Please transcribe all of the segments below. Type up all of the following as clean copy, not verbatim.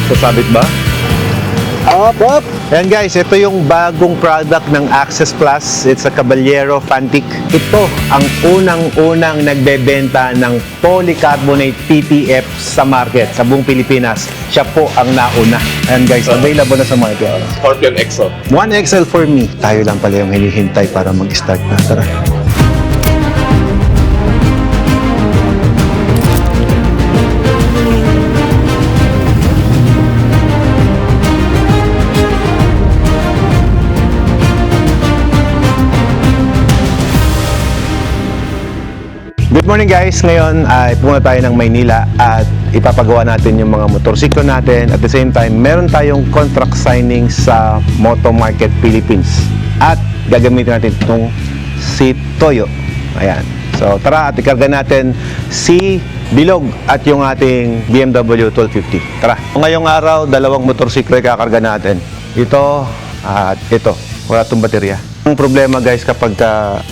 Sasabit ba? Up. Ayan guys, ito yung bagong product ng Access Plus. It's a Caballero Fantic. Ito ang unang-unang nagbebenta ng polycarbonate PTF sa market, sa buong Pilipinas. Siya po ang nauna. Ayan guys, available na sa market. Scorpion EXO. 1XL for me. Tayo lang pala yung hinihintay para mag-start na. Tara. Good morning guys! Ngayon ay pumunta tayo ng Maynila at ipapagawa natin yung mga motorsiklo natin. At the same time, meron tayong contract signing sa Moto Market Philippines. At gagamitin natin itong si Toyo. Ayan. So tara at ikarga natin si Bilog at yung ating BMW 1250. Tara! Ngayong araw, dalawang motorsiklo ikakarga natin. Ito at ito. Wala itong baterya. Ang problema guys kapag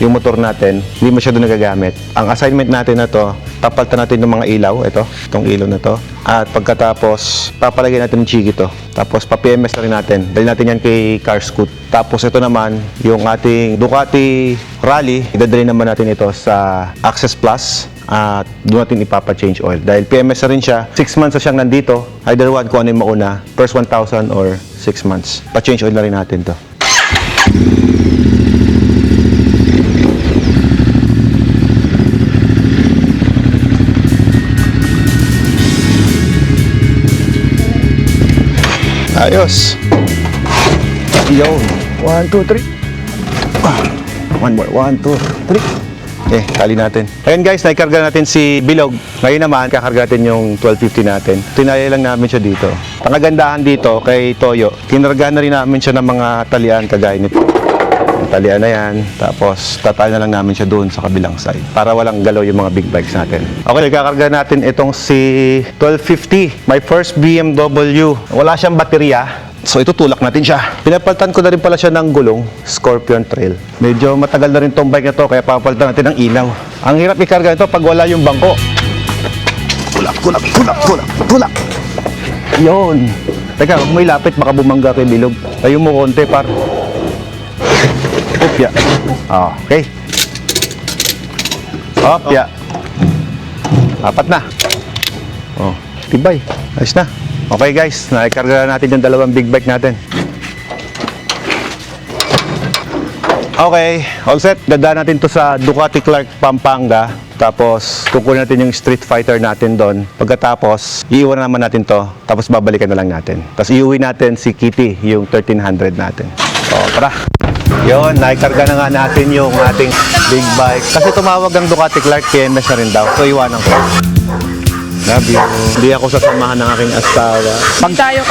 yung motor natin hindi masyado nagagamit. Ang assignment natin na to, papalitan natin yung mga ilaw, itong ilaw na to. At pagkatapos, papalagay natin ng chigi to. Tapos pa-PMS na rin natin. Dali natin yan kay Car Scoot. Tapos ito naman, yung ating Ducati Rally, idadali naman natin ito sa Access Plus. At doon natin ipapa-change oil. Dahil PMS na rin siya, 6 months na siyang nandito. Either one kung ano yung mauna, first 1,000 or 6 months. Pa-change oil na rin natin to. Ayos. Yun. 1, 2, 3. One more. 1, 2, 3. Okay, tali natin. Ayan guys, naikarga natin si Bilog. Ngayon naman, kakarga natin yung 1250 natin. Tinali lang namin siya dito. Ang kagandahan dito kay Toyo, kinargahan na rin namin siya ng mga talian kagaya nito. Talian na yan. Tapos, tatali na lang namin siya doon sa kabilang side para walang galaw yung mga big bikes natin. Okay, kakarga natin itong si 1250. My first BMW. Wala siyang baterya. So, itutulak natin siya. Pinapalitan ko na rin pala siya ng gulong, Scorpion Trail. Medyo matagal na rin tong bike na to, kaya papalitan natin ng ilaw. Ang hirap ikarga ito pag wala yung bangko. Tulak! Yun. Teka, huwag mo ilapit, baka bumangga kay Bilog. Tayo mo konti, par. Opya. Okay. Opya. Apat na. Oh, tibay. Ayos na. Okay guys, naikarga natin yung dalawang big bike natin. Okay, all set. Dadaan natin to sa Ducati Clark, Pampanga. Tapos, kukunin natin yung Street Fighter natin doon. Pagkatapos, iiwan naman natin to. Tapos, babalikan na lang natin. Tapos, iuwi natin si Kitty, yung 1300 natin. So, tara. Yun, naikarga na nga natin yung ating big bike. Kasi tumawag ang Ducati Clark, PMS na rin daw. So, iwanan ko. Love you. Hindi ako sasamahan ng aking asawa.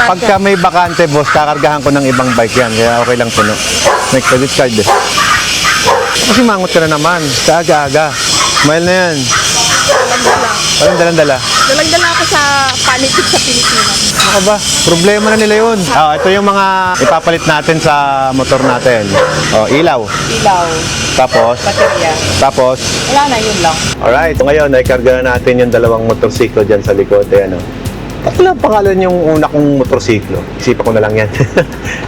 Pagka may bakante, boss, kakargahan ko ng ibang bike yan. Kaya okay lang puno. May credit card eh. Kasi mangot ka na naman. Kaga-aga. Smile na yan. Walang dalang-dala. Dalang-dala ako sa panitig sa Pilipinas. Ano ba? Problema na nila yun. Ito yung mga ipapalit natin sa motor natin. Ilaw. Ilaw, Tapos, baterya. tapos, Wala na, yun lang. alright. Ngayon, naikarga na natin yung dalawang motorsiklo dyan sa likod. Ayan, At wala pangalan yung una kong motorsiklo. Isipan ko na lang yan.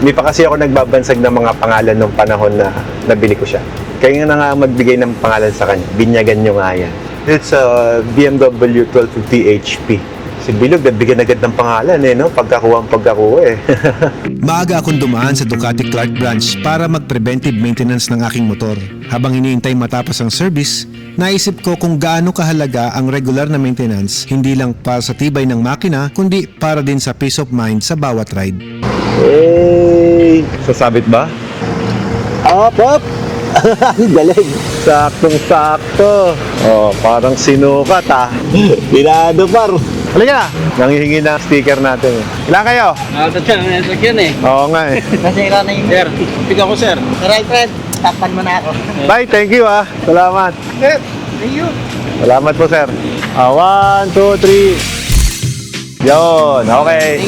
Hindi pa kasi ako nagbabansag ng mga pangalan nung panahon na nabili ko siya. Kaya nga na nga magbigay ng pangalan sa kanya. Binyagan nyo nga yan. It's a BMW 1250 HP. Si Bilog, nabigyan agad ng pangalan pagkakuha Maaga akong dumaan sa Ducati Clark branch para mag-preventive maintenance ng aking motor. Habang hinihintay matapos ang service, naisip ko kung gaano kahalaga ang regular na maintenance, hindi lang para sa tibay ng makina, kundi para din sa peace of mind sa bawat ride. Hey! Sasabit ba? Up. Galing. Saktong-sakto. Parang sinukat Pinado, par. Halika na. Nangihingi na sticker natin. Ilan kayo? Nasakyan eh. Oo nga eh. Nasira na yung... Sir, pick ako sir. Right friend, tapan mo na ako. Bye, thank you Salamat. Sir, thank you. Salamat po sir. 1, 2, 3. Yun, okay.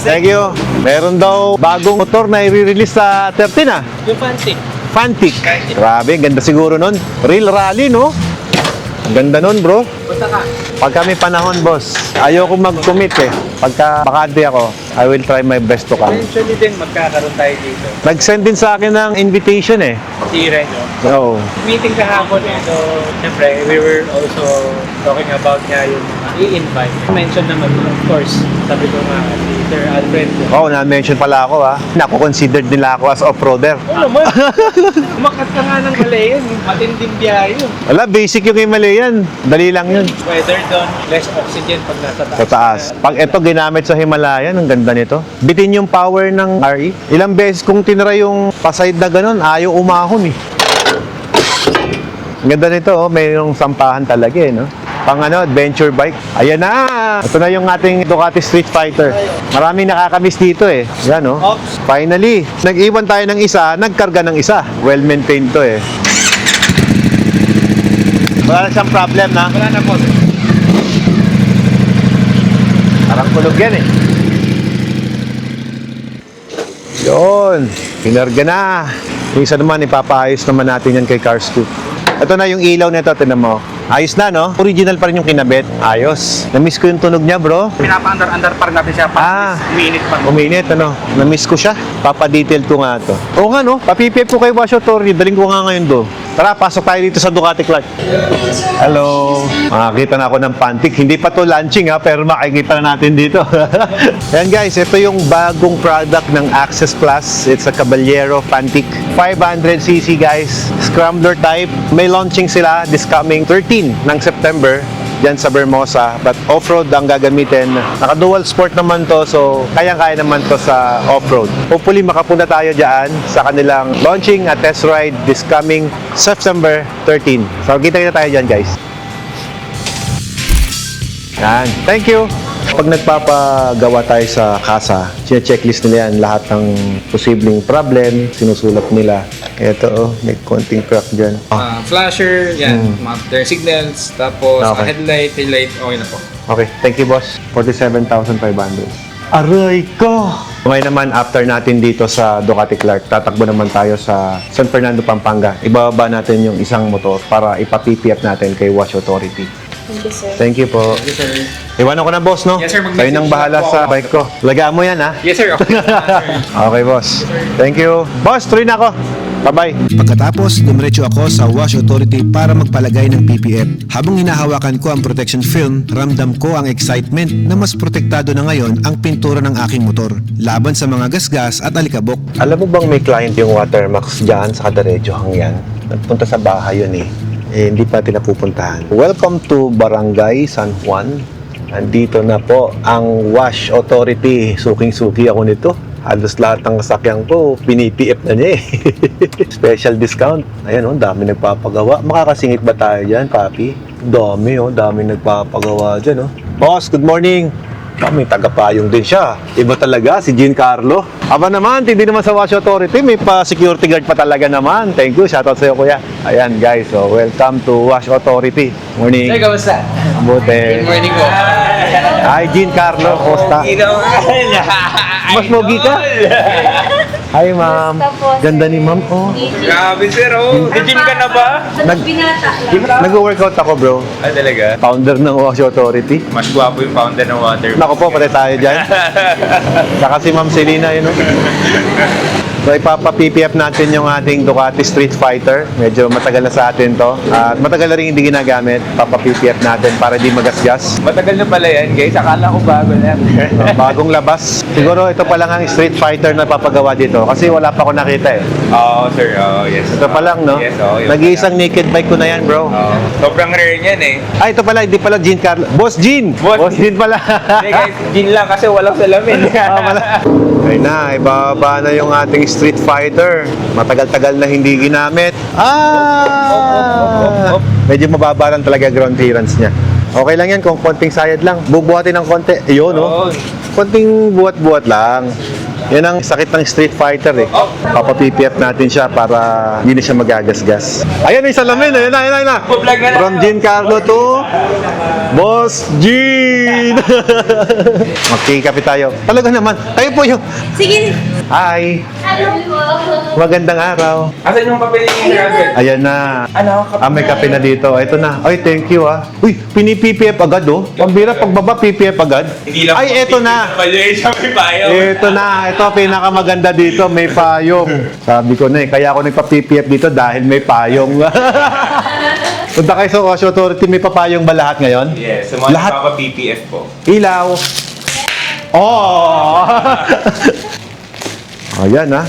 Thank you. Meron daw bagong motor na i-release sa 13 Yung fancy. Fantic. Grabe, ganda siguro nun. Real rally, no? Ganda nun, bro. Basta ka. Pag kami panahon, boss, ayoko mag-commit eh. Pagka bakante ako, I will try my best to come. Eventually din, magkakaroon tayo dito. Nag-send din sa akin ng invitation eh. Si Renyo. Oo. Meeting kahapon eh. So, siyempre, we were also talking about nga yung i-invite. Mention naman, of course, sabi ko nga, si Sir Alfred. Oo, na-mention pala ako ha. Naku-considered nila ako as off-roader. Oo naman. Umakat ka nga ng Malayan. Matinding biyahe yun. Wala, basic yung Himalayan. Dali lang yun. Weather doon, less oxygen pag nasa taas. Sa taas. Pag ito ginamit sa Himalayan, ang ganda nito. Bitin yung power ng RE. Ilang beses kung tinry yung paside na ganun, ayaw umahon eh. Ang ganda nito, oh. Mayroong sampahan talaga eh, no? Pang adventure bike. Ayan na! Ito na yung ating Ducati Street Fighter. Maraming nakakamiss dito eh. Yan, oh. Ops. Finally, nag-iwan tayo ng isa, nagkarga ng isa. Well-maintained to eh. Wala na siyang problem na. Wala na po. Parang kulog yan eh. Yun. Pinarga na. Yung isa naman, ipapaayos naman natin yan kay Car Scoop. Ito na yung ilaw nito, tinan mo. Ayos na, no? Original pa rin yung kinabit. Ayos. Namiss ko yung tunog niya, bro. Pinapa-under pa rin natin siya. Minute pa. Uminit, ano? Namiss ko siya. Papa-detail ko nga to. Oo nga, no? Papipip ko kay Wash Authority. Daling ko nga ngayon do. Tara, pasok tayo dito sa Ducati Clark. Hello. Makakita na ako ng Pantic. Hindi pa to launching ha, pero makikita na natin dito. Ayan guys, ito yung bagong product ng Access Plus. It's a Caballero Pantic. 500cc guys. Scrambler type. May launching sila this coming 13 ng September dyan sa Bermosa, but off-road ang gagamitin. Naka-dual sport naman to, so kayang-kaya naman to sa off-road. Hopefully makapunta tayo dyan sa kanilang launching at test ride this coming September 13. So kita-kita tayo dyan guys. Yan. Thank you! Pag nagpapagawa tayo sa kasa, checklist nila yan lahat ng posibleng problem, sinusulat nila. Ito oh, may konting crack dyan. Flasher, yan, mga turn signals, tapos Okay. headlight, taillight, okay na po. Okay, thank you boss. 47,500. Aray ko! Ngayon naman, after natin dito sa Ducati Clark, tatakbo naman tayo sa San Fernando, Pampanga. Ibababa natin yung isang motor para ipa-PPF natin kay Wash Authority. Thank you, sir. Thank you po. Yes, sir. Iwanan ko na boss, no? Yes, sir. Kayo nang bahala po sa ako. bike ko. Lagaan mo yan, ha? Yes, sir. Okay. Okay, boss. Thank you. Boss, tuloy na ako. Bye-bye. Pagkatapos, dumiretso ako sa Wash Authority para magpalagay ng PPF. Habang hinahawakan ko ang protection film, ramdam ko ang excitement na mas protektado na ngayon ang pintura ng aking motor laban sa mga gasgas at alikabok. Alam mo bang may client yung Watermax dyan sa Kadarejo hangyan? Nagpunta sa bahay yun eh. Hindi pa natin napupuntahan. Welcome to Barangay San Juan. Andito na po ang Wash Authority. Suking-suki ako nito. Halos lahat ng sasakyan ko, pinipf na niya eh. Special discount. Ayan oh, dami nagpapagawa. Makakasingit ba tayo dyan, papi? Dami oh, dami nagpapagawa dyan oh. Boss, good morning. May tagapayong din siya. Iba talaga, si Giancarlo. Aba naman, hindi naman sa Wash Authority, may pa-security guard pa talaga naman. Thank you, shoutout sa'yo kuya. Ayan guys, so welcome to Wash Authority. Morning. Sir, kamusta? Mabuti. Good morning po. Hi, Giancarlo Costa. Mas mogi ka? Hi, ma'am. Ganda ni ma'am, oh. Grabe, sir. Oh. Nag-gym ka na ba? Binata lang. Nag-workout ako, bro. Ah, talaga? Founder ng Wash Authority. Mas gwapo yung founder ng water. Naku po, patay tayo dyan. Saka si Ma'am Selena, yun, oh. So ipapa-PPF natin yung ating Ducati Street Fighter. Medyo matagal na sa atin to. At matagal na rin hindi ginagamit. Papa-PPF natin para di magasgas. Matagal na pala yan, guys. Akala ko bago lang. Bagong labas. Siguro ito pa lang ang Street Fighter na papagawa dito. Kasi wala pa ako nakita eh. Oo, sir. Oo, yes. Ito pa lang, no? Yes, oo. Nag-iisang naked bike ko na yan, bro. Oo. Sobrang rare niyan eh. Ay, ito pala. Hindi pala Giancarlo. Boss Jean! Boss Jean pala. Hindi, guys. Gin lang kasi walang salamin. Wala. Ay na, ibaba na yung ating Street Fighter. Matagal-tagal na hindi ginamit. Medyo mababa lang talaga ground clearance niya. Okay lang yan kung konting sayad lang. Bubuhatin ng konti. Ayun, no? Konting buhat-buhat lang. Yan ang sakit ng Street Fighter eh. Papa-PPF natin siya para hindi na siya magagasgas. Ayan yung salamin. Ayan na. Vlog na lang. From Giancarlo to Boss Jean. Magkikapit tayo. Talaga naman. Tayo po yung... Sige. Hi. Magandang araw. Asan yung papel ni Sir Alfred? Ayan na. Ano? May kape na dito. Ito na. Ay, thank you ah. Uy, pini-PPF agad oh. Pambira, pagbaba PPF agad. Ay, ito na. Ito na. Ito, pinakamaganda dito. May payong. Sabi ko na eh. Kaya ako nagpa-PPF dito dahil may payong. Punta kayo sa Osho Authority. May papayong ba lahat ngayon? Yes, sa mga Lahat? nagpapa-PPF po. Ilaw. Oh! Ayan ah.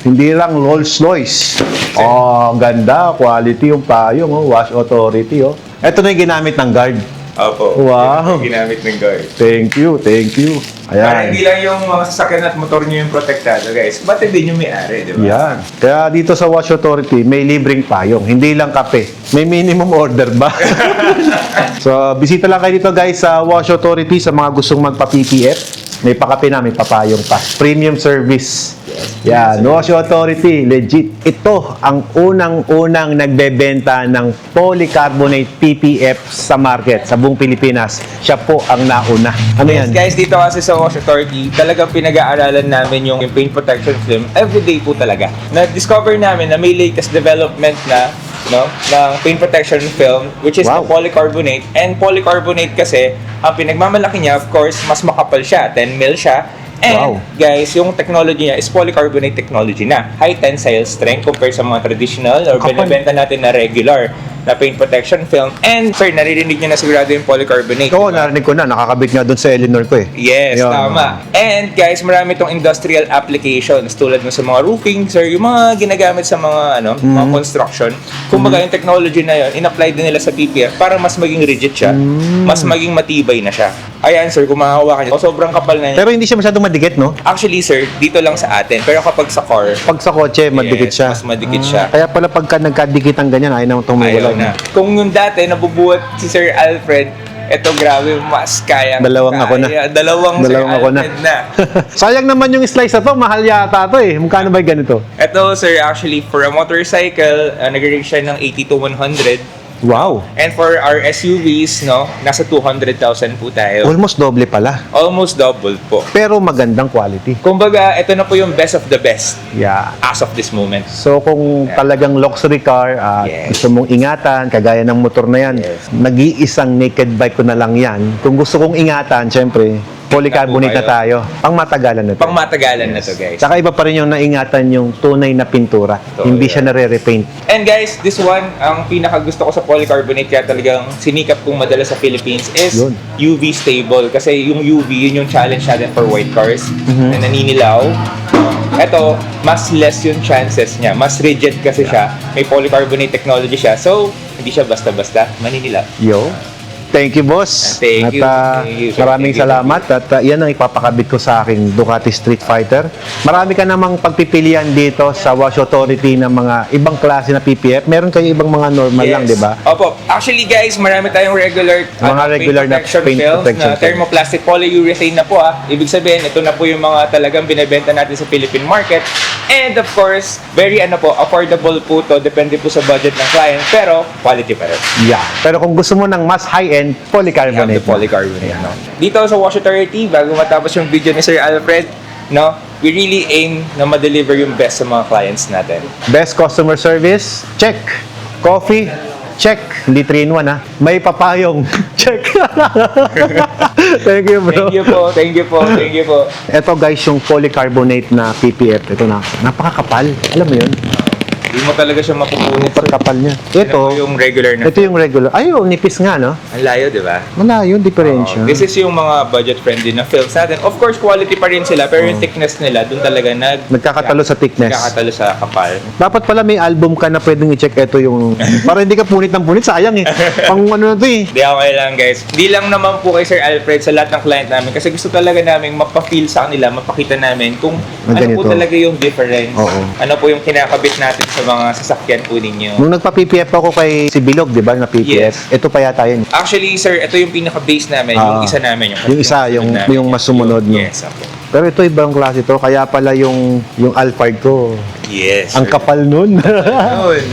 Hindi lang Rolls Royce. Oh, ang ganda. Quality yung payong. Oh. Wash Authority. Oh. Ito na yung ginamit ng guard. Opo. Wow. Yung ginamit ng guard. Thank you. Thank you. Para hindi Ayan. lang yung mga sasakyan at motor nyo yung protektado, guys. Ba't din yung may-ari, di ba? Yan. Kaya dito sa Wash Authority, may libreng payong. Hindi lang kape. May minimum order ba? So, bisita lang kayo dito guys sa Wash Authority sa mga gustong magpa-PPF. May pakape na, may papayong pa. Premium service. Yan, Wash Authority, legit. Ito ang unang-unang nagbebenta ng polycarbonate PPF sa market, sa buong Pilipinas. Siya po ang nauna. Ano yan? Yes, guys, dito kasi sa Wash Authority, talagang pinag-aaralan namin yung paint protection film everyday po talaga. Na-discover namin na may latest development na ng paint protection film, which is Wow. the polycarbonate. And polycarbonate kasi, ang pinagmamalaki niya, of course, mas makapal siya, 10 mil siya. And Wow. guys, yung technology niya is polycarbonate technology na. High tensile strength compared sa mga traditional or Kapal. binibenta natin na regular na paint protection film. And sir, naririnig niyo na sigurado yung polycarbonate. Oo, diba? narinig ko na. Nakakabit nga doon sa Eleanor ko eh. Yes, Yun. tama. And guys, marami itong industrial applications tulad ng sa mga roofing, sir, yung mga ginagamit sa mga mga construction. Kumbaga yung technology na yun, in-apply din nila sa PPF para mas maging rigid siya, mas maging matibay na siya. Ayan sir, kung mahahawakan niyo, sobrang kapal na niya. Pero hindi siya masyadong madikit, no? Actually sir, dito lang sa atin. Pero kapag sa car, Pag sa kotse, madikit yes, siya. mas madikit siya. Kaya pala pagka nagkadikit ang ganyan, ayaw naman itong Ayaw mawala. na. Kung yung dati, nabubuhat si Sir Alfred, eto grabe, mas kaya. Dalawang ako na. Dalawang Sir ako na. Alfred na. Sayang naman yung slice na to. Mahal yata to eh. Magkano ba yung ganito? Ito, sir, actually, for a motorcycle, nag-range siya ng 80 to 100. Wow. And for our SUVs, nasa 200,000 po tayo. Almost doble pala. Almost double po. Pero magandang quality. Kumbaga, ito na po yung best of the best Yeah. as of this moment. So kung talagang luxury car at Yes. gusto mong ingatan, kagaya ng motor na yan, Yes. nag-iisang naked bike ko na lang yan. Kung gusto kong ingatan, syempre, polycarbonate na tayo. Pang matagalan na to. Pang matagalan na to, guys. Tsaka iba pa rin yung naingatan yung tunay na pintura. Totoo Hindi yan. siya nare-repaint. And guys, this one, ang pinaka gusto ko sa polycarbonate kaya talagang sinikap kong madala sa Philippines is Yun. UV stable. Kasi yung UV, yun yung challenge natin for white cars Mm-hmm. na naninilaw. Ito, mas less yung chances niya. Mas rigid kasi siya. May polycarbonate technology siya. So, hindi siya basta-basta maninilaw. Yo. Thank you, boss. Thank you. At, Thank you, sir. maraming Thank you. salamat. At yan ang ipapakabit ko sa aking Ducati Street Fighter. Marami ka namang pagpipilian dito sa Wash Authority ng mga ibang klase na PPF. Meron kayo ibang mga normal lang, di ba? Opo. Actually, guys, marami tayong regular regular na paint films protection na film. thermoplastic polyurethane na po. Ibig sabihin, ito na po yung mga talagang binebenta natin sa Philippine market. And of course, very affordable po to. Depende po sa budget ng client. Pero, quality pa rin. Yeah. Pero kung gusto mo ng mas high-end, We have polycarbonate. the polycarbonate. Dito sa Wash Authority, bago matapos yung video ni Sir Alfred, we really aim na ma-deliver yung best sa mga clients natin. Best customer service, check. Coffee, check. Hindi 3-in-1 ha. May papayong, check. Thank you, bro. Thank you po, thank you po, thank you po. Ito guys, yung polycarbonate na PPF. Ito na, napakakapal. Alam mo yun? Hindi mo talaga siya mapupunit. Super kapal niya. Ito Ito, yung regular na. ito yung regular. Ay, oh, nipis nga, no? Ang layo, di ba? Malayo, diferensya. This is yung mga budget-friendly na films natin. Of course, quality pa rin sila, pero yung thickness nila, dun talaga Nagkakatalo sa thickness. Nagkakatalo sa kapal. Dapat pala may album ka na pwedeng i-check. Ito yung... Para hindi ka punit ng punit. Sayang eh. Pang ano na to eh. Hindi ako lang, guys. Hindi lang naman po kay Sir Alfred sa lahat ng client namin kasi gusto talaga namin mapafeel sa kanila, mapakita namin kung Na ano po ganito. talaga yung difference. Oo. Ano po yung kinakabit natin sa mga sasakyan po ninyo. Nung nagpa-PPF ako kay si Bilog, di ba, na PPF? Yes. Ito pa yata yun. Actually, sir, ito yung pinaka-base namin, yung isa namin. Yung isa, sumunod namin. yung mas sumunod, no? Yes, ako. Pero ito ibang klase to. Kaya pala yung Alphard ko, Yes. Ang kapal nun.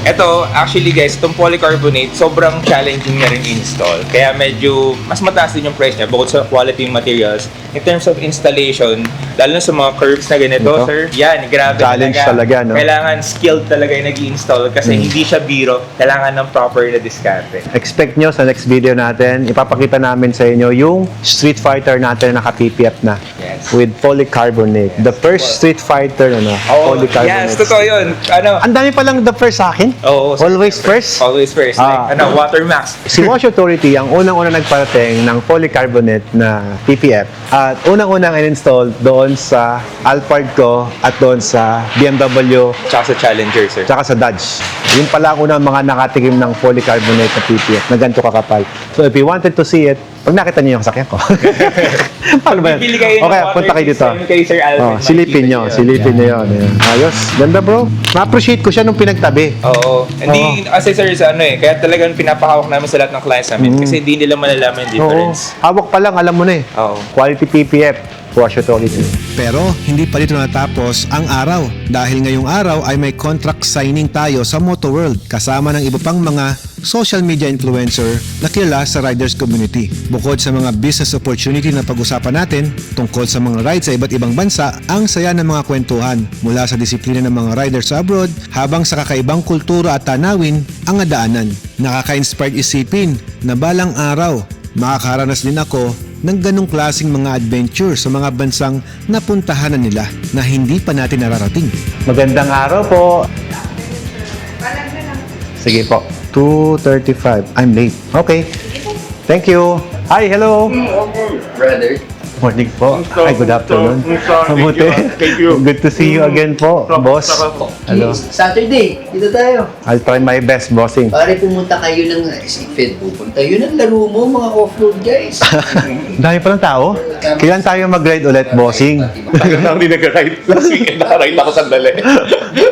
Ito, actually guys, itong polycarbonate, sobrang challenging na rin install. Kaya medyo mas mataas din yung price niya bukod sa quality materials. In terms of installation, lalo na sa mga curves na ganito, Ito? sir, yan, grabe Challenge talaga, no? Kailangan skilled talaga yung nag-install kasi hindi siya biro. Kailangan ng proper na diskarte. Expect nyo sa next video natin, ipapakita namin sa inyo yung Street Fighter natin na naka-PPF na. Yes. With polycarbonate. The first Street Fighter na polycarbonate. Yes, totoo yun. Ano? Ang dami palang the first sa akin. Oo. Always first. Always first. Like, Water Max. Si Wash Authority ang unang-unang nagparating ng polycarbonate na PPF at unang-unang in-install doon sa Alphard ko at doon sa BMW Tsaka sa Challenger, sir. tsaka sa Dodge. Yun pala ang unang mga nakatikim ng polycarbonate na PPF na ganito kakapal. So if you wanted to see it, pag nakita niyo yung sakyan ko. Paano ba yan? Pipili kayo ng Okay, water punta kayo dito. system kay Sir Alvin. Oh, silipin nyo. Makikita Silipin nyo yun. Ayan. Ayos. Ganda bro. Ma-appreciate ko siya nung pinagtabi. Oo. Hindi, kasi sir, sa ano kaya talagang pinapahawak namin sa lahat ng clients namin kasi hindi nila malalaman yung Oo. difference. Hawak pa lang, alam mo na eh. Oo. Quality PPF. Wash Authority. Pero hindi pa dito natapos ang araw dahil ngayong araw ay may contract signing tayo sa Moto World kasama ng iba pang mga social media influencer na kilala sa riders community. Bukod sa mga business opportunity na pag-usapan natin tungkol sa mga rides sa iba't ibang bansa, ang saya ng mga kwentuhan mula sa disiplina ng mga riders sa abroad habang sa kakaibang kultura at tanawin ang adaanan. Nakaka-inspired isipin na balang araw makakaranas din ako ng ganong klaseng mga adventure sa mga bansang napuntahan na nila na hindi pa natin nararating. Magandang araw po. Sige po. 2:35. I'm late. Okay. Thank you. Hi, hello. Brother. Morning po. Ay, good afternoon. Mabuti. Thank you. Good to see you again po, boss. Hello. Saturday, dito tayo. I'll try my best, bossing. Pare, pumunta kayo ng Fed, pupunta yun ang laro mo, mga off-road guys. Dami pa ng tao. Kailan tayo mag-ride ulit, bossing? Tagal na hindi nag-ride. Last weekend nakaride ako sandali.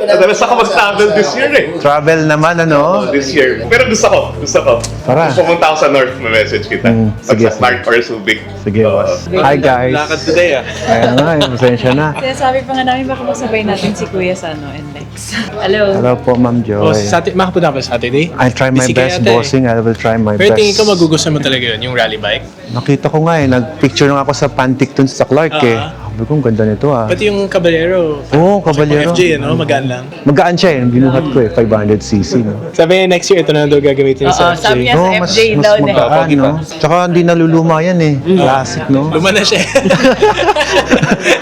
Madalas ako mag-travel this year eh. Travel naman, ano? This year. Pero gusto ko. Tara. Kung pumunta ako sa North, may message kita. Sige, Sa Clark or Subic. Sige, boss. Hi, guys. Lakad today ah. Kaya nga, pasensya na. Kaya sabi pa nga namin baka masabay natin si Kuya sa and Lex. Hello. Hello po, Ma'am Joy. Makapunta ka ba Saturday? I'll try my Busy best, kaya, ate. bossing. I will try my Pero best. tingin ko magugustuhan mo talaga yun, yung rally bike. Nakita ko nga eh, nag-picture lang ako sa Pantic dun sa Clark eh. Sabi ko, ang ganda nito ah. Pati yung Caballero. Oo, Caballero. FJ, no? Magaan lang. Magaan siya eh, binuhat ko eh, 500cc. No? Sabi niya next year, ito na daw gagamitin sa FJ. sabi niya sa mas, FJ mas daw na. magaan, no? Tsaka hindi naluluma yan eh. Classic, no? Luma na siya.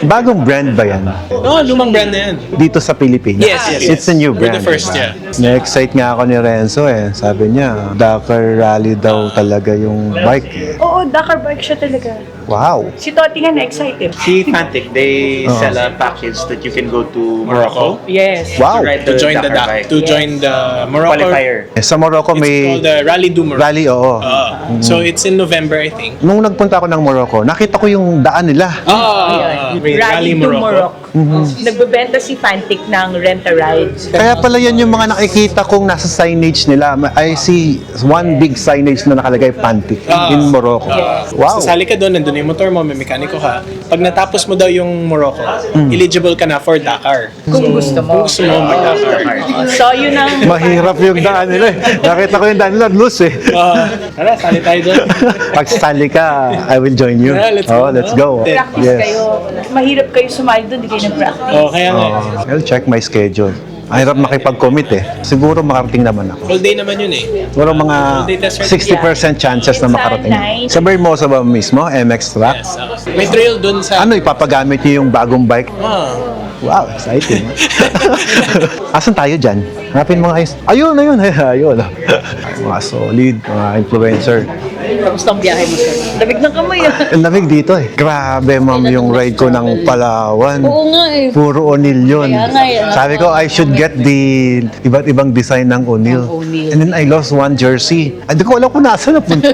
Bagong brand ba yan? Oo, lumang brand na yan. Dito sa Pilipinas? Yes, yes, yes. It's a new We're brand. the first, diba? yeah. Na-excite nga ako ni Renzo eh. Sabi niya, Dakar Rally daw talaga yung bike eh. Oo, Dakar bike siya talaga. Wow! Si Toti nga na-excited. See Fantic, they sell a package that you can go to Morocco Yes. Wow! to ride To the join the Dakar bike. to join the Morocco. Qualifier. Eh, sa Morocco It's may called the Rally du Morocco. rally, oo. So it's in November, I think. Nung nagpunta ako ng Morocco, nakita ko yung daan nila. May Rally to Morocco. Nagbebenta si Fantic ng rent-a-ride. Kaya pala yan yung mga nakikita kong nasa signage nila. I see one big signage na nakalagay Pantic in Morocco. Wow! Sasali ka doon, nandun yung motor mo, may mekaniko ka. Pag natapos mo daw yung Morocco, eligible ka na for Dakar. Kung gusto mo. Kung gusto mo mag-Dakar. So, yun ang... Mahirap yung daan nila eh. Nakita ko yung daan nila, loose eh. Tara, sali tayo doon. Pag sali ka, I will join you. Yeah, let's go. Let's go. Practice kayo. Mahirap kayo sumali doon, hindi kayo nag-practice. Kaya nga. I'll check my schedule. Ang hirap makipag-commit eh. Siguro makarating naman ako. All day naman yun eh. Siguro mga 60% chances na makarating. Sa Bermosa ba mismo, MX track? Yes. May trail doon sa... Ano, ipapagamit niyo yung bagong bike? Wow, exciting. Asan tayo dyan? Hanapin mga ayos. Ayun, ayun, ayun. Mga solid, mga influencer. Kamusta ang biyahe mo, sir? Lamig ng kamay, ah. Ang lamig dito eh. Grabe, ma'am, yung ride ko ng Palawan. Oo nga eh. Puro O'Neill yun. Kaya nga eh. Sabi ko, I should get the iba't ibang design ng O'Neill. O'Neill. And then I lost one jersey. Hindi ko alam kung nasa napunta.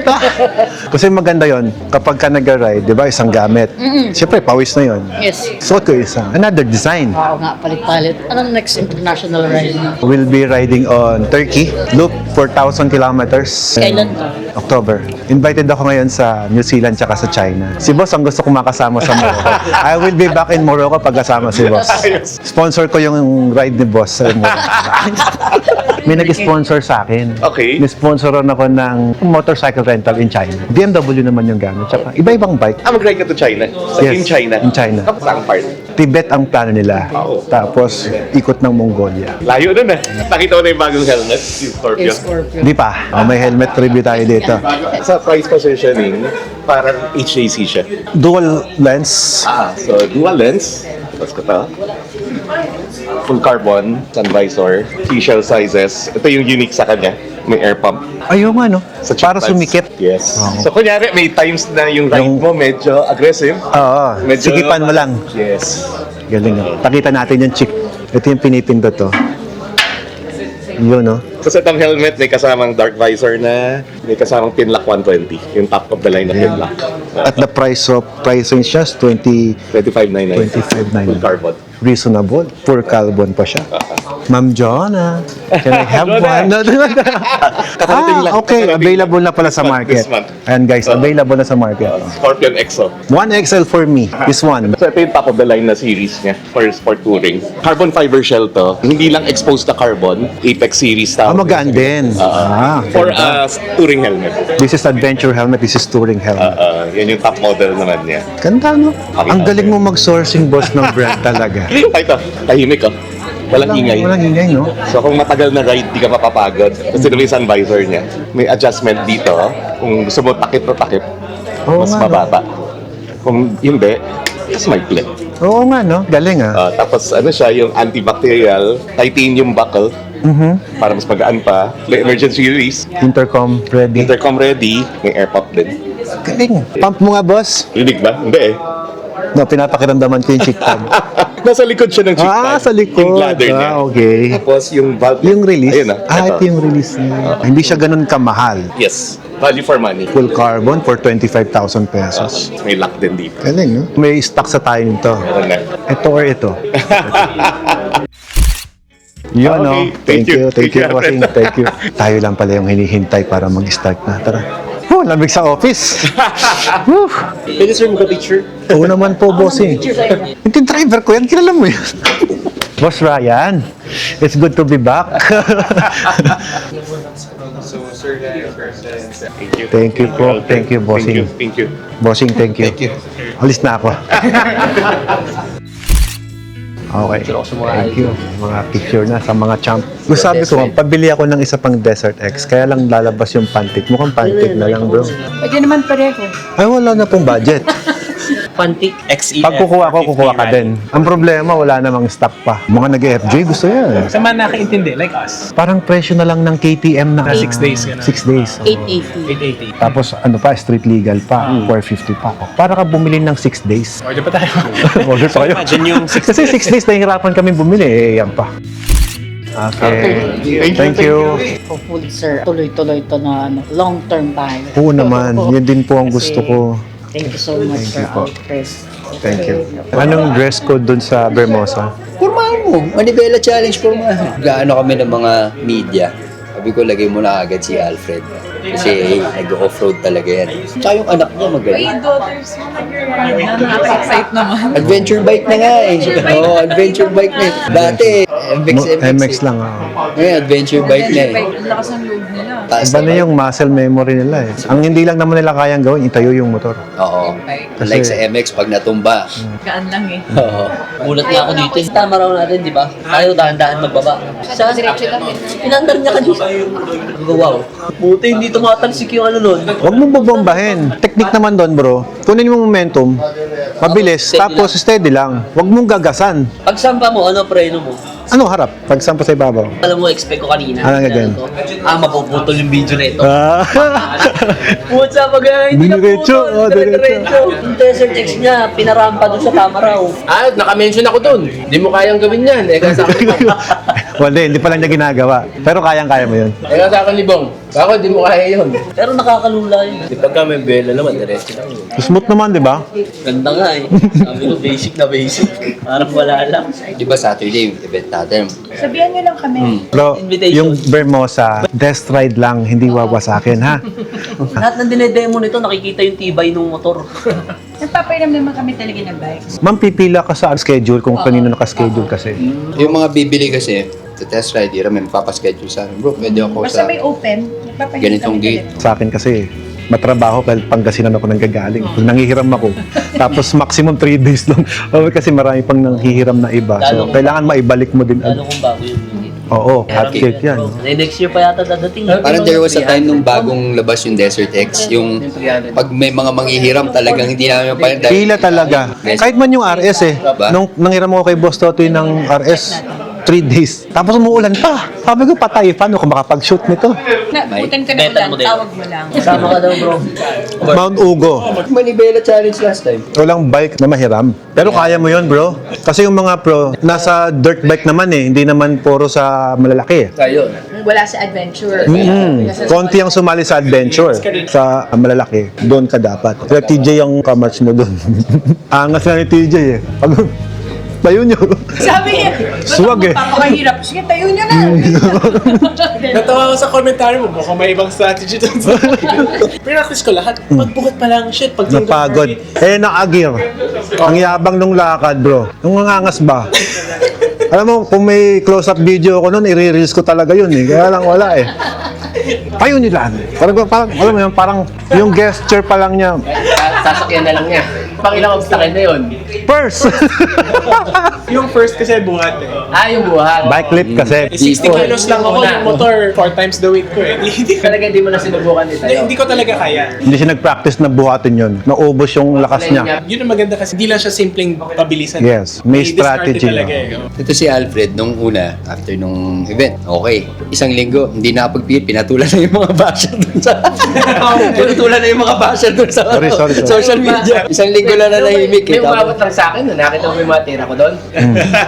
Kasi maganda yon kapag ka nag-ride, di ba, isang gamit. Siyempre, pawis na yon. Yes. Suot ko isa. Another design. Oo nga, palit-palit. Anong next international international ride. We'll be riding on Turkey, loop 4,000 kilometers. Kailan ka? October. Invited ako ngayon sa New Zealand tsaka sa China. Si Boss ang gusto kong makasama sa Morocco. I will be back in Morocco pag kasama si Boss. Sponsor ko yung ride ni Boss sa Morocco. May nag-sponsor sa akin. Okay. Ni-sponsoran ako ng motorcycle rental in China. BMW naman yung gamit. Tsaka iba-ibang bike. Mag-ride ka to China? Yes, In China? in China. Saan part? Tibet ang plano nila. Oh. Tapos ikot ng Mongolia. Layo nun eh. Nakita mo na yung bagong helmet, yung Scorpion. Di pa. May helmet review tayo dito. Sa price positioning, parang HJC siya. Dual lens. So dual lens. Tapos ko to. Full carbon, sun visor, seashell sizes. Ito yung unique sa kanya. May air pump. Ayun nga, no? Sa Para pads. sumikip. Yes. So kunyari, may times na yung ride mo medyo aggressive. Oo. Medyo- Sikipan mo lang. Yes. Galing, no? Pakita natin yung chip. Ito yung pinipindot to. Yun, no? So sa itong helmet, may kasamang dark visor na, may kasamang Pinlock 120. Yung top of the line na Pinlock. At the price range just 2599. 25.99. Full carbon. Reasonable. Pure carbon pa siya. Ma'am Jonah, can I have one? Kakarating lang. Okay. Kakarating Available na pala sa This month, market. this month. Ayan guys, available na sa market. Scorpion EXO. 1XL for me. This one. So ito yung top of the line na series niya for sport touring. Carbon fiber shell to. Hindi lang exposed na carbon. Apex series tawag. Magaan din. For touring helmet. This is adventure helmet. This is touring helmet. Yan yung top model naman niya. Ganda, no? Ang galing mo mag-sourcing, boss, ng brand talaga. Ito, tahimik oh. Walang ingay. Walang ingay, no? So kung matagal na ride, di ka mapapagod. Kasi may sun visor niya. May adjustment dito. Kung gusto mo takip na takip, Oo mas nga, no? mababa. Kung hindi, mas maikli. Oo nga, no? Galing, Tapos ano siya, yung antibacterial, titanium buckle. Para mas magaan pa. May emergency release. Intercom ready. Intercom ready. May air pump din. Galing. Pump mo nga, boss. Rinig ba? Hindi eh. No, pinapakiramdaman ko yung chick tag. Nasa likod siya ng chick pad. Sa likod. Yung bladder niya. Okay. Tapos yung valve. Yung release? Ayun Ito yung release niya. Hindi siya ganun kamahal. Yes. Value for money. Full carbon for 25,000 pesos. May lock din dito. Galing, no? May stock sa tayo nito. Meron na. Ito or ito? Yun, no? Okay. Thank you. Thank you, Thank you, bossing. Thank you. Tayo lang pala yung hinihintay para mag-start na. Tara. Lamig sa office. Whew. Pwede sir magka-picture? Oo naman po, bossing. Yung driver ko yan, kilala mo yan. Boss Ryan, it's good to be back. So, sir, Thank you. Thank you po. Thank you, bossing. Thank you. Bossing, thank you. Alis na ako. Okay. Thank you. Mga picture na sa mga champ. Sabi ko, pabili ako ng isa pang Desert X. Kaya lang lalabas yung pantik. Mukhang pantik na lang, bro. Pwede naman pareho. Ay, wala na pong budget. Pantik. Pag kukuha ko, kukuha ka din. Ang problema, wala namang stock pa. Mga nag-FJ, gusto yan. Sa man nakaintindi, like us. Parang presyo na lang ng KTM na 6 days ka na. 6 days. 880. 880. Tapos ano pa, street legal pa, 450 pa. Para ka bumili ng 6 days. Order pa tayo. Order pa kayo. Imagine yung Kasi 6 days nahihirapan kami bumili, yan pa. Okay. Thank you. Hopefully, sir, tuloy-tuloy to na long-term tayo. Oo naman, yun din po ang gusto ko. Thank you so much, sir. po. Alfred. Thank you. Anong dress code dun sa Bermosa? Pormahan mo. Manibela Challenge pormahan. Gaano kami ng mga media. Sabi ko, lagay mo na agad si Alfred. Kasi nag-off-road talaga yan. Tsaka yung anak niya magaling. Ay, daughters mo, nakaka-excite naman. Adventure bike na nga eh. Oo, adventure bike na eh. Dati, MX lang. Ngayon, adventure bike na eh. Ang lakas ng load nila. Taas Iba na yung muscle memory nila eh. Ang hindi lang naman nila kayang gawin, itayo yung motor. Oo. Like sa MX, pag natumba. Gaan lang eh. Oo. Mulat nga ako dito. Tama raw natin, di ba? Tayo dahan-dahan magbaba. Sa diretso lang. Pinandar niya kanina. Wow. Buti hindi tumatalsik yung ano nun. Huwag mong bobombahin. Technique naman doon, bro. Kunin mo momentum. Mabilis. Steady Tapos steady lang. Huwag mong gagasan. Pag sampa mo, ano preno mo? Ano harap? Pagsampa sa ibabaw. Alam mo, expect ko kanina. Ano nga ganun? Mapuputol yung video na ito. Ah. Putsa, pag hindi na Diretso, putol, dire-diretso. Yung Desert X niya, pinarampa doon sa tama raw. Naka-mention ako dun. Di mo kayang gawin yan. Eh, kasi Well, hindi pa lang niya ginagawa. Pero kayang-kaya mo yun. Kaya sa akin, Libong. Ako, di mo kaya yun. Pero nakakalula yun. Di pagka may bela naman, diretso lang. Smooth naman, di ba? Ganda nga eh. Sabi ko, basic na basic. Parang wala lang. Di ba Saturday, event natin? Sabihan niyo lang kami. Bro, Invitation. yung Vermosa, test ride lang, hindi wawasakin, ha? Lahat ng dinedemo nito, nakikita yung tibay ng motor. Nagpapairam naman kami talaga ng bikes. Ma'am, pipila ka sa schedule kung kanino naka-schedule kasi. Yung mga bibili kasi, sa test ride, may papaschedule sa akin. Bro, pwede ako Basta sa may open, nagpapairam ganitong kami gate. Sa akin kasi, matrabaho dahil Pangasinan ako nang gagaling. Pag nanghihiram ako, tapos maximum 3 days lang. Kasi marami pang nanghihiram na iba. So, kailangan maibalik mo din. Lalo kung bago yun. Oo, hot cake yan. Next year pa yata dadating. Parang there was a time nung bagong labas yung Desert X, yung pag may mga manghihiram talagang hindi namin pa Pila talaga. Kahit man yung RS eh. Diba? Nung nanghiram ako kay Boss Totoy ng RS, 3 days. Tapos umuulan pa. Sabi ko, patay. Paano kung makapag-shoot nito? Nabutan ka na Metal ulan, model. tawag mo lang. Sama ka daw, bro. Mount Ugo. Manibela challenge last time. Walang bike na mahiram. Pero kaya mo yun, bro. Kasi yung mga pro, nasa dirt bike naman eh. Hindi naman puro sa malalaki eh. Kayo. Wala sa adventure. Konti ang sumali sa adventure. Sa malalaki, doon ka dapat. Kaya TJ yung kamarch mo doon. Angas na ni TJ eh. Pag tayo nyo. Sabi niya, Swag eh. papakahirap. Sige, tayo niyo na. Natawa ako sa commentary mo, mukhang may ibang strategy doon. Practice ko lahat. Pagbukat pa lang, shit. Pag Napagod. Eh, naagir. Ang yabang nung lakad, bro. Yung angas ba? Alam mo, kung may close-up video ako noon, i-reels ko talaga yun eh. Kaya lang wala eh. Tayo nyo lang. Parang, alam mo yun, parang yung gesture pa lang niya. Sasakyan na lang niya. Pang ilang obstacle na yun. First! Yung first kasi buhat eh. Yung buhat. Bike lift kasi. 60 kilos lang ako ng motor 4 times the weight ko eh. Talaga hindi mo na sinubukan ito. Hindi ko talaga kaya. Hindi siya nag-practice na buhatin yun. Naubos yung lakas niya. Yun ang maganda kasi hindi lang siya simpleng pabilisan. Yes, may discarded strategy talaga lang. eh. Ito si Alfred, nung una, after nung event, okay. Isang linggo, hindi nakapag-pit, pinatulan na yung mga basher dun sa... pinatulan na yung mga basher dun sa Sorry. social media. Isang linggo lang na nahimik. May umabot lang sa akin, nakita mo yung mga tira ko doon.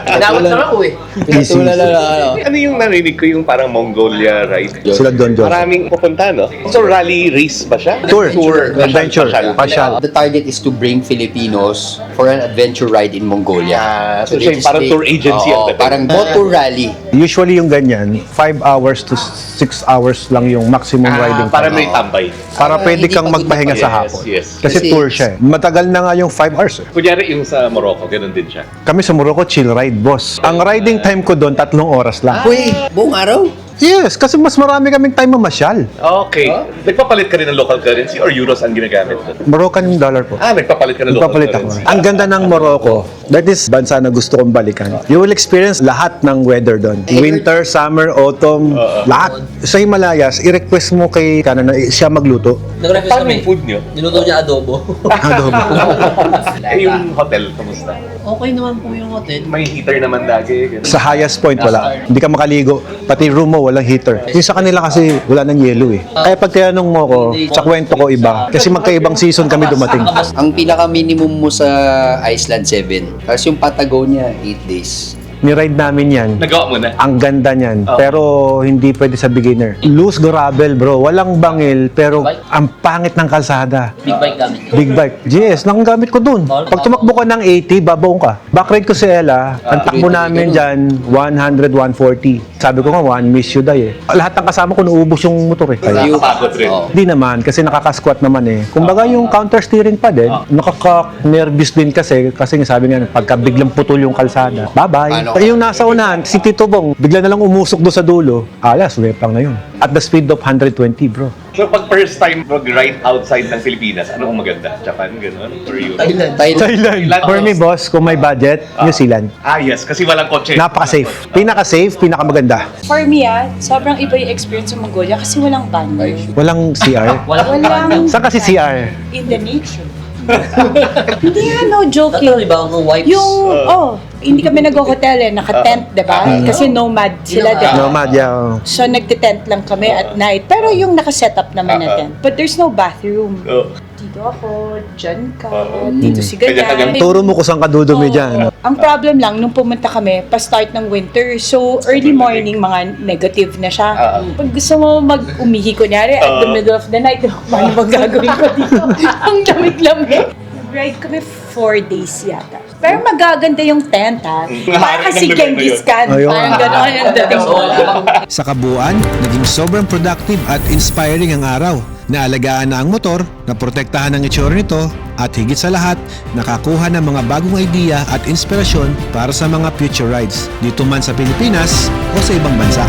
Inabot lang ako eh. Pinatulan na ano. Ano yung narinig ko yung parang Mongolia ride? Sila Don John. Maraming pupunta, no? So, rally race ba siya? Tour. Adventure. Pasyal. Pasyal. The target is to bring Filipinos for an adventure ride in Mongolia. So siya yung parang tour agency. Oo, parang motor rally. Usually yung ganyan, 5 hours to 6 hours lang yung maximum riding Para time. may tambay. Para pwede hindi kang pagod magpahinga Yes, sa hapon. yes. Kasi Kasi- tour siya eh. Matagal na nga yung 5 hours eh. Kunyari yung sa Morocco, ganun din siya. Kami sa Morocco, chill ride, boss. Ang riding time ko doon, 3 oras lang. Uy, buong araw? Yes, kasi mas marami kaming time mamasyal. Okay. Nagpapalit ka rin ng local currency or euros ang ginagamit? Moroccan yung dollar po. Nagpapalit ka ng local Nagpapalit ako. currency. Ang ganda ng Morocco. That is bansa na gusto kong balikan. You will experience lahat ng weather doon. Winter, summer, autumn, lahat. Sa Himalayas, i-request mo kay Canada siya magluto. Nag-request Paano kami. yung food nyo? Niluto niya adobo. Adobo. Yung hotel, kamusta? Okay naman po yung hotel. May heater naman lagi. Ganun. Sa highest point, wala. Hindi ka makaligo. Pati room mo, walang heater. Yung sa kanila kasi, wala nang yelo eh. Kaya pag tinanong mo ko, sa kwento ko iba. Kasi magkaibang season kami dumating. Ang pinaka-minimum mo sa Iceland 7. Tapos yung Patagonia, 8 days. Ni-ride namin yan. Nagawa mo na? Ang ganda niyan, pero hindi pwede sa beginner. Loose gravel, bro. Walang bangil, pero ang pangit ng kalsada. Big bike gamit. Big bike. GS, nang gamit ko dun. Pag tumakbo ka ng 80, babaong ka. Backride ko si Ella, ang takbo namin dyan, 100, 140. Sabi ko nga, one miss you die eh. Lahat ng kasama ko naubos yung motor eh. Kaya, Nakakapagod rin. hindi naman, kasi nakaka-squat naman eh. Kumbaga yung counter steering pa din, nakaka-nervous din kasi sabi nga, pagka biglang putol yung kalsada, bye-bye. Yung nasa unahan, si Tito Bong, bigla na lang umusok doon sa dulo, sweep lang na yun. At the speed of 120, bro. So pag first time mag-ride outside ng Pilipinas, ano ang maganda? Japan, gano'n? Or Europe? Thailand. For me, boss, kung may budget, New Zealand. Yes, kasi walang kotse. Napaka-safe. Pinaka-safe, pinaka-maganda. For me, sobrang iba yung experience sa Mongolia kasi walang banyo. Walang CR. Walang Saan kasi CR? in the nature. Hindi nga, no joking. Tatlo, iba ang wipes. Yung, hindi kami nag-hotel naka-tent, diba? Kasi nomad sila din. Nomad, yeah. So, nagte-tent lang kami at night. Pero yung naka-set up naman na tent. But there's no bathroom. Dito ako, dyan ka, dito si ganyan. Turo mo kung saan ka dudumi dyan. Ang problem lang, nung pumunta kami, pa-start ng winter, so early morning, mga negative na siya. Pag gusto mo mag-umihi, kunyari, at the middle of the night, paano bang gagawin ko dito? Ang lamig-lamig. Ride kami 4 days yata. Pero magaganda yung tent, ha? Para kasi Genghis Khan. Ayun. Parang gano'n yung dating mo. Sa kabuuan, naging sobrang productive at inspiring ang araw. Naalagaan na ang motor, naprotektahan ang itsura nito, at higit sa lahat, nakakuha ng mga bagong idea at inspirasyon para sa mga future rides, dito man sa Pilipinas o sa ibang bansa.